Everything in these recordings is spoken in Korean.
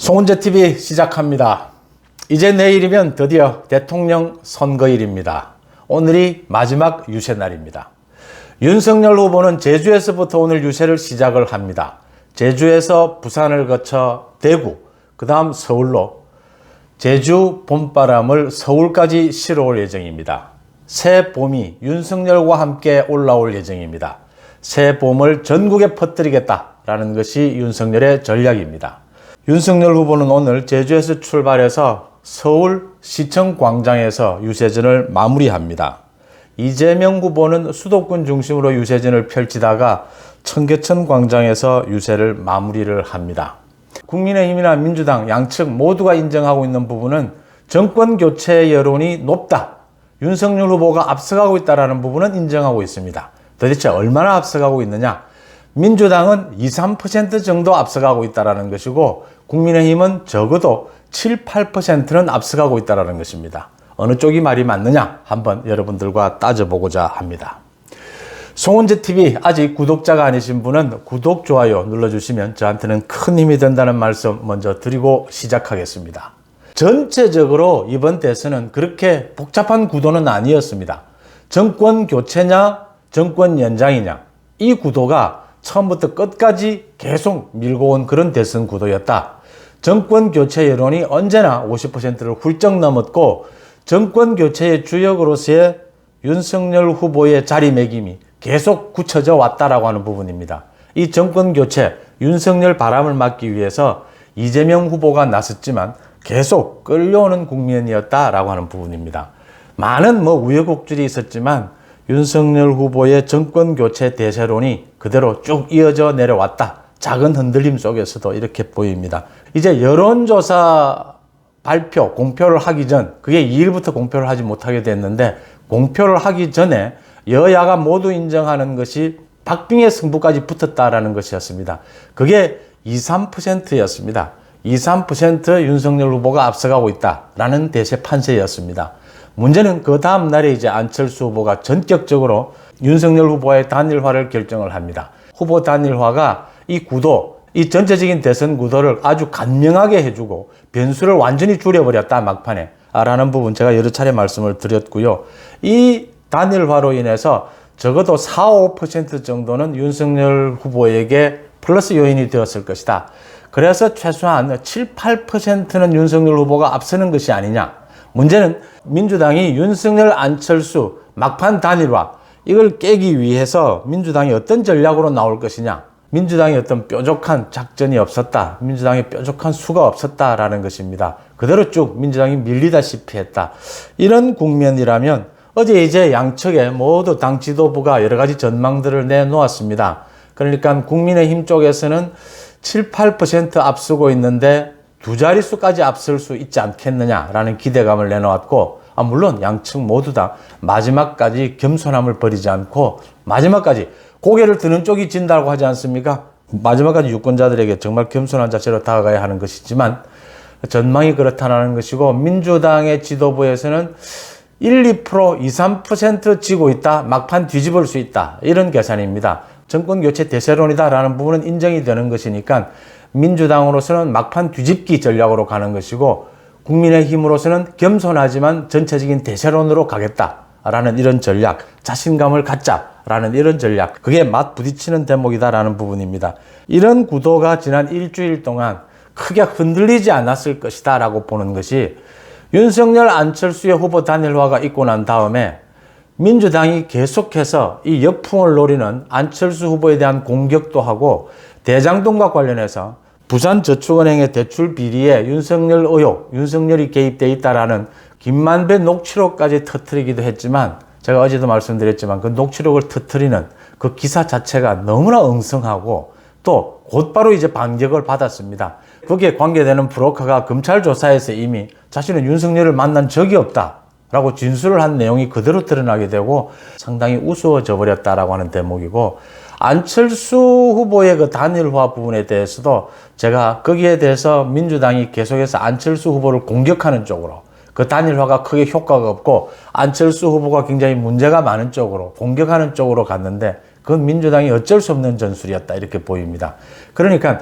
송은재TV 시작합니다. 이제 내일이면 드디어 대통령 선거일입니다. 오늘이 마지막 유세날입니다. 윤석열 후보는 제주에서부터 오늘 유세를 시작을 합니다. 제주에서 부산을 거쳐 대구, 그 다음 서울로 제주 봄바람을 서울까지 실어올 예정입니다. 새 봄이 윤석열과 함께 올라올 예정입니다. 새 봄을 전국에 퍼뜨리겠다라는 것이 윤석열의 전략입니다. 윤석열 후보는 오늘 제주에서 출발해서 서울 시청 광장에서 유세전을 마무리합니다. 이재명 후보는 수도권 중심으로 유세전을 펼치다가 청계천 광장에서 유세를 마무리를 합니다. 국민의힘이나 민주당 양측 모두가 인정하고 있는 부분은 정권 교체 여론이 높다. 윤석열 후보가 앞서가고 있다는 부분은 인정하고 있습니다. 도대체 얼마나 앞서가고 있느냐? 민주당은 2~3% 정도 앞서가고 있다는 것이고 국민의힘은 적어도 7~8%는 앞서가고 있다는 것입니다. 어느 쪽이 말이 맞느냐? 한번 여러분들과 따져보고자 합니다. 송은재TV 아직 구독자가 아니신 분은 구독, 좋아요 눌러주시면 저한테는 큰 힘이 된다는 말씀 먼저 드리고 시작하겠습니다. 전체적으로 이번 대선은 그렇게 복잡한 구도는 아니었습니다. 정권 교체냐, 정권 연장이냐, 이 구도가 처음부터 끝까지 계속 밀고 온 그런 대선 구도였다. 정권 교체 여론이 언제나 50%를 훌쩍 넘었고 정권 교체의 주역으로서의 윤석열 후보의 자리매김이 계속 굳혀져 왔다라고 하는 부분입니다. 이 정권 교체, 윤석열 바람을 막기 위해서 이재명 후보가 나섰지만 계속 끌려오는 국면이었다라고 하는 부분입니다. 많은 우여곡절이 있었지만 윤석열 후보의 정권 교체 대세론이 그대로 쭉 이어져 내려왔다. 작은 흔들림 속에서도 이렇게 보입니다. 이제 여론조사 발표, 공표를 하기 전, 그게 2일부터 공표를 하지 못하게 됐는데 공표를 하기 전에 여야가 모두 인정하는 것이 박빙의 승부까지 붙었다라는 것이었습니다. 그게 2~3%였습니다. 2~3% 윤석열 후보가 앞서가고 있다라는 대세 판세였습니다. 문제는 그 다음 날에 이제 안철수 후보가 전격적으로 윤석열 후보의 단일화를 결정을 합니다. 후보 단일화가 이 구도, 이 전체적인 대선 구도를 아주 간명하게 해주고 변수를 완전히 줄여버렸다 막판에 라는 부분 제가 여러 차례 말씀을 드렸고요. 이 단일화로 인해서 적어도 4~5% 정도는 윤석열 후보에게 플러스 요인이 되었을 것이다. 그래서 최소한 7~8%는 윤석열 후보가 앞서는 것이 아니냐. 문제는 민주당이 윤석열, 안철수 막판 단일화 이걸 깨기 위해서 민주당이 어떤 전략으로 나올 것이냐. 민주당이 어떤 뾰족한 작전이 없었다. 민주당의 뾰족한 수가 없었다라는 것입니다. 그대로 쭉 민주당이 밀리다시피 했다. 이런 국면이라면 어제 이제 양측에 모두 당 지도부가 여러 가지 전망들을 내놓았습니다. 그러니까 국민의힘 쪽에서는 7~8% 앞서고 있는데 두 자릿수까지 앞설 수 있지 않겠느냐라는 기대감을 내놓았고, 물론 양측 모두 다 마지막까지 겸손함을 버리지 않고 마지막까지 고개를 드는 쪽이 진다고 하지 않습니까? 마지막까지 유권자들에게 정말 겸손한 자세로 다가가야 하는 것이지만 전망이 그렇다는 것이고, 민주당의 지도부에서는 1~2%, 2~3% 지고 있다, 막판 뒤집을 수 있다, 이런 계산입니다. 정권 교체 대세론이다라는 부분은 인정이 되는 것이니까 민주당으로서는 막판 뒤집기 전략으로 가는 것이고 국민의힘으로서는 겸손하지만 전체적인 대세론으로 가겠다라는 이런 전략, 자신감을 갖자라는 이런 전략, 그게 맞부딪히는 대목이다라는 부분입니다. 이런 구도가 지난 일주일 동안 크게 흔들리지 않았을 것이다 라고 보는 것이, 윤석열, 안철수의 후보 단일화가 있고 난 다음에 민주당이 계속해서 이 역풍을 노리는 안철수 후보에 대한 공격도 하고 대장동과 관련해서 부산저축은행의 대출 비리에 윤석열 의혹, 윤석열이 개입되어 있다라는 김만배 녹취록까지 터뜨리기도 했지만, 제가 어제도 말씀드렸지만 그 녹취록을 터뜨리는 그 기사 자체가 너무나 엉성하고 또 곧바로 이제 반격을 받았습니다. 거기에 관계되는 브로커가 검찰 조사에서 이미 자신은 윤석열을 만난 적이 없다 라고 진술을 한 내용이 그대로 드러나게 되고 상당히 우스워져 버렸다라고 하는 대목이고, 안철수 후보의 그 단일화 부분에 대해서도 제가 거기에 대해서 민주당이 계속해서 안철수 후보를 공격하는 쪽으로, 그 단일화가 크게 효과가 없고 안철수 후보가 굉장히 문제가 많은 쪽으로 공격하는 쪽으로 갔는데 그건 민주당이 어쩔 수 없는 전술이었다 이렇게 보입니다. 그러니까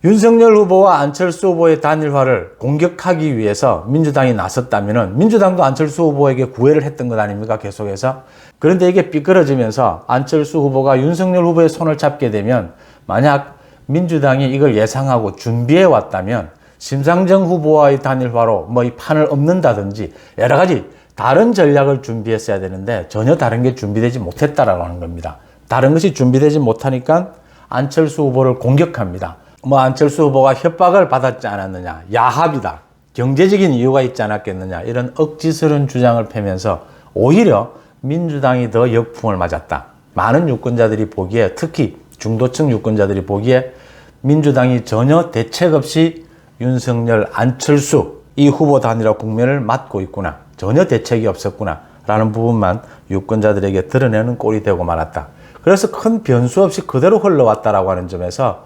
윤석열 후보와 안철수 후보의 단일화를 공격하기 위해서 민주당이 나섰다면은 민주당도 안철수 후보에게 구애를 했던 것 아닙니까? 계속해서. 그런데 이게 삐뚤어지면서 안철수 후보가 윤석열 후보의 손을 잡게 되면 만약 민주당이 이걸 예상하고 준비해 왔다면 심상정 후보와의 단일화로 뭐 이 판을 엎는다든지 여러 가지 다른 전략을 준비했어야 되는데 전혀 다른 게 준비되지 못했다라고 하는 겁니다. 다른 것이 준비되지 못하니까 안철수 후보를 공격합니다. 뭐 안철수 후보가 협박을 받았지 않았느냐, 야합이다, 경제적인 이유가 있지 않았겠느냐 이런 억지스러운 주장을 펴면서 오히려 민주당이 더 역풍을 맞았다. 많은 유권자들이 보기에, 특히 중도층 유권자들이 보기에 민주당이 전혀 대책 없이 윤석열, 안철수 이 후보 단일화 국면을 맞고 있구나, 전혀 대책이 없었구나 라는 부분만 유권자들에게 드러내는 꼴이 되고 말았다. 그래서 큰 변수 없이 그대로 흘러왔다라고 하는 점에서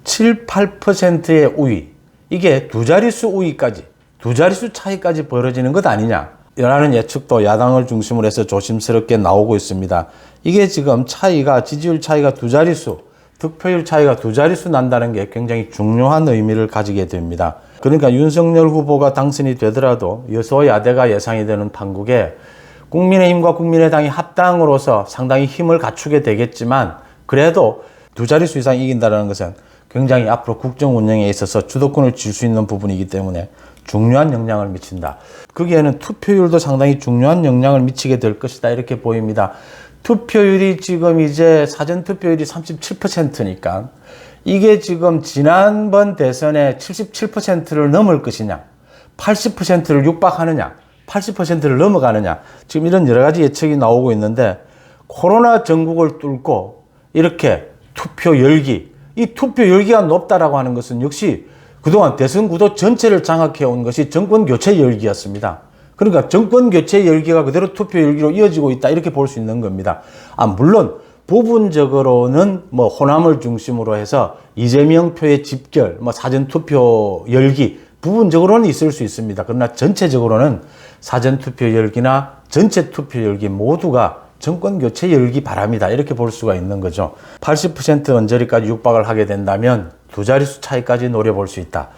7, 8%의 우위, 이게 두 자릿수 우위까지, 두 자릿수 차이까지 벌어지는 것 아니냐 라는 예측도 야당을 중심으로 해서 조심스럽게 나오고 있습니다. 이게 지금 차이가, 지지율 차이가 두 자릿수, 득표율 차이가 두 자릿수 난다는 게 굉장히 중요한 의미를 가지게 됩니다. 그러니까 윤석열 후보가 당선이 되더라도 여소야대가 예상이 되는 판국에 국민의힘과 국민의당이 합당으로서 상당히 힘을 갖추게 되겠지만 그래도 두 자릿수 이상 이긴다는 것은 굉장히 앞으로 국정 운영에 있어서 주도권을 쥘 수 있는 부분이기 때문에 중요한 영향을 미친다. 거기에는 투표율도 상당히 중요한 영향을 미치게 될 것이다 이렇게 보입니다. 투표율이 지금 이제 사전 투표율이 37%니까 이게 지금 지난번 대선에 77%를 넘을 것이냐, 80%를 육박하느냐, 80%를 넘어가느냐, 지금 이런 여러 가지 예측이 나오고 있는데 코로나 전국을 뚫고 이렇게 투표 열기, 이 투표 열기가 높다라고 하는 것은 역시 그동안 대선 구도 전체를 장악해 온 것이 정권 교체 열기였습니다. 그러니까 정권 교체 열기가 그대로 투표 열기로 이어지고 있다 이렇게 볼 수 있는 겁니다. 물론 부분적으로는 뭐 호남을 중심으로 해서 이재명 표의 집결, 뭐 사전 투표 열기 부분적으로는 있을 수 있습니다. 그러나 전체적으로는 사전 투표 열기나 전체 투표 열기 모두가 정권 교체 열기 바랍니다. 이렇게 볼 수가 있는 거죠. 80% 언저리까지 육박을 하게 된다면 두 자릿수 차이까지 노려볼 수 있다.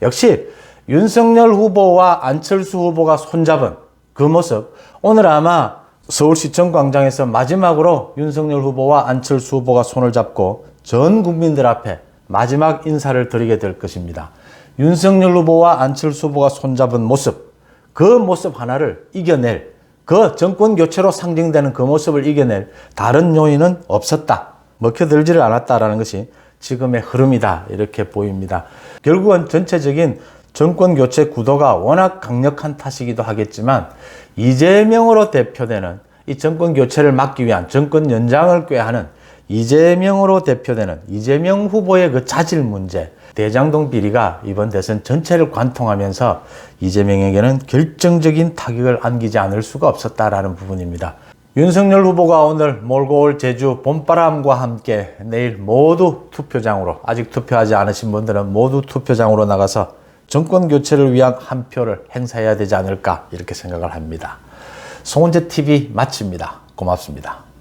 역시 윤석열 후보와 안철수 후보가 손잡은 그 모습, 오늘 아마 서울시청 광장에서 마지막으로 윤석열 후보와 안철수 후보가 손을 잡고 전 국민들 앞에 마지막 인사를 드리게 될 것입니다. 윤석열 후보와 안철수 후보가 손잡은 모습, 그 모습 하나를 이겨낼, 그 정권 교체로 상징되는 그 모습을 이겨낼 다른 요인은 없었다, 먹혀들지를 않았다라는 것이 지금의 흐름이다 이렇게 보입니다. 결국은 전체적인 정권 교체 구도가 워낙 강력한 탓이기도 하겠지만 이재명으로 대표되는 이 정권 교체를 막기 위한 정권 연장을 꾀하는 이재명으로 대표되는 이재명 후보의 그 자질 문제, 대장동 비리가 이번 대선 전체를 관통하면서 이재명에게는 결정적인 타격을 안기지 않을 수가 없었다라는 부분입니다. 윤석열 후보가 오늘 몰고 올 제주 봄바람과 함께 내일 모두 투표장으로, 아직 투표하지 않으신 분들은 모두 투표장으로 나가서 정권 교체를 위한 한 표를 행사해야 되지 않을까 이렇게 생각을 합니다. 송은재 TV 마칩니다. 고맙습니다.